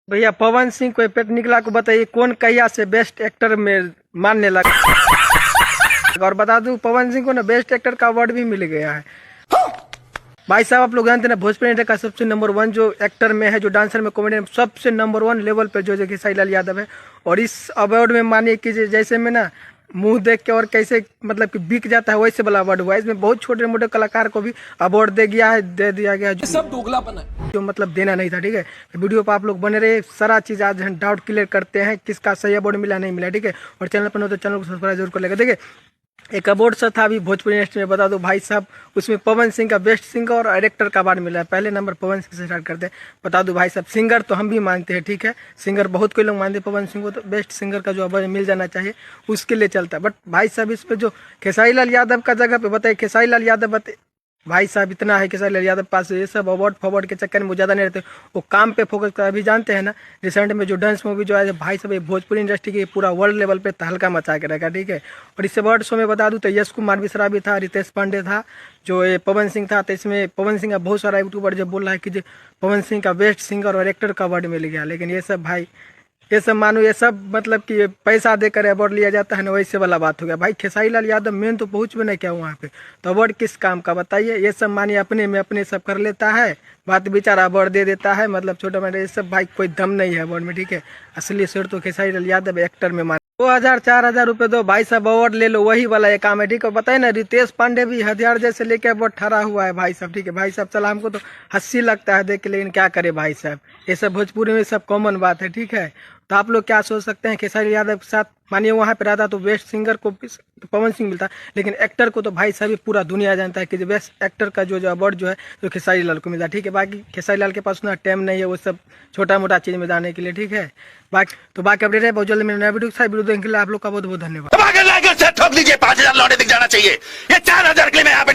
भैया पवन सिंह को पेट निकला को बताइए कौन कहिया से बेस्ट एक्टर में मानने लगा। और बता दूं पवन सिंह को ना बेस्ट एक्टर का अवार्ड भी मिल गया है। भाई साहब आप लोग जानते हैं ना भोजपुरी इंडस्ट्री का सबसे नंबर 1 जो एक्टर में है, जो डांसर में, कॉमेडियन में सबसे नंबर 1 लेवल पे जो खेसारी लाल यादव है। और इस अवार्ड में मानिए कि जैसे में ना मुंह देख के और कैसे मतलब कि बिक जाता है वैसे वाला अवार्ड हुआ है। इसमें बहुत छोटे मोटे कलाकार को भी अवार्ड दे दिया गया जो सब दोगलापन है, जो मतलब देना नहीं था। ठीक है, वीडियो पर आप लोग बने रहे, सारा चीज आज हम डाउट क्लियर करते हैं किसका सही अवार्ड मिला नहीं मिला। ठीक है, और चैनल पर हो तो चैनल को सब्सक्राइब जरूर कर लेगा। देखिए एक अवार्ड सा था अभी भोजपुरी इंडस्ट्री में, बता दो भाई साहब, उसमें पवन सिंह का बेस्ट सिंगर और डायरेक्टर का अवार्ड मिला है। पहले नंबर पवन सिंह से स्टार्ट करते हैं। बता दो भाई साहब, सिंगर तो हम भी मानते हैं, ठीक है, सिंगर बहुत कोई लोग मानते हैं, पवन सिंह को तो बेस्ट सिंगर का जो अवार्ड मिल जाना चाहिए उसके लिए चलता है। बट भाई साहब इस पे जो खेसारी लाल यादव का जगह पे बताइए, खेसारी लाल यादव भाई साहब इतना है खेसारी लाल यादव पास, ये सब अवार्ड फॉरवर्ड के चक्कर में वो ज़्यादा नहीं रहते, वो काम पे फोकस कर। अभी जानते हैं ना रिसेंट में जो डांस मूवी जो है भाई साहब, ये भोजपुरी इंडस्ट्री के पूरा वर्ल्ड लेवल पे तहलका मचा के रखा। ठीक है, और इस अवार्ड शो में बता दूं तो यश कुमार मिश्रा भी था, रितेश पांडे था, जो ये पवन सिंह था। तो इसमें पवन सिंह का बहुत सारा यूट्यूबर जो बोल रहा है कि जो पवन सिंह का बेस्ट सिंगर और एक्टर का अवार्ड मिल गया। लेकिन ये सब भाई, ये सब मानो ये सब मतलब कि पैसा देकर अवार्ड लिया जाता है ना, वैसे वाला बात हो गया। भाई खेसारी लाल यादव मेन तो पहुंच भी नहीं क्या वहाँ पे, तो अवार्ड किस काम का बताइए। ये सब मानिए अपने में अपने सब कर लेता है, बात बेचारा अवार्ड दे देता है, मतलब छोटा मोटा ये सब भाई कोई दम नहीं है अवार्ड में। ठीक है, असली शेर तो खेसारी लाल यादव एक्टर में मान 2000-4000 रुपए दो भाई साहब अवार्ड ले लो, वही वाला ये काम है। ठीक है, बताए ना रितेश पांडे भी हथियार जैसे लेके अवार्ड ठहरा हुआ है भाई साहब। ठीक है भाई साहब, चला हमको तो हंसी लगता है देख के, लेकिन क्या करे भाई साहब, ये सब भोजपुरी में सब कॉमन बात है। ठीक है, तो आप लोग क्या सोच सकते हैं, खेसारी यादव के साथ मानिए वहाँ पे रहता तो बेस्ट सिंगर को तो पवन सिंह मिलता, लेकिन एक्टर को तो भाई साहब पूरा दुनिया जानता है कि बेस्ट एक्टर का जो अवार्ड जो है तो खेसारी लाल को मिलता। ठीक है, बाकी खेसारी लाल के पास उतना टाइम नहीं है वो सब छोटा मोटा चीज में जाने के लिए। ठीक है, बाकी अपडेट है बहुत जल्द मेरे नया वीडियो देखने के लिए आप लोग का बहुत बहुत धन्यवाद। ठोक लीजिए, 5000 लौटे दिख जाना चाहिए, ये 4000 के लिए मैं यहाँ पे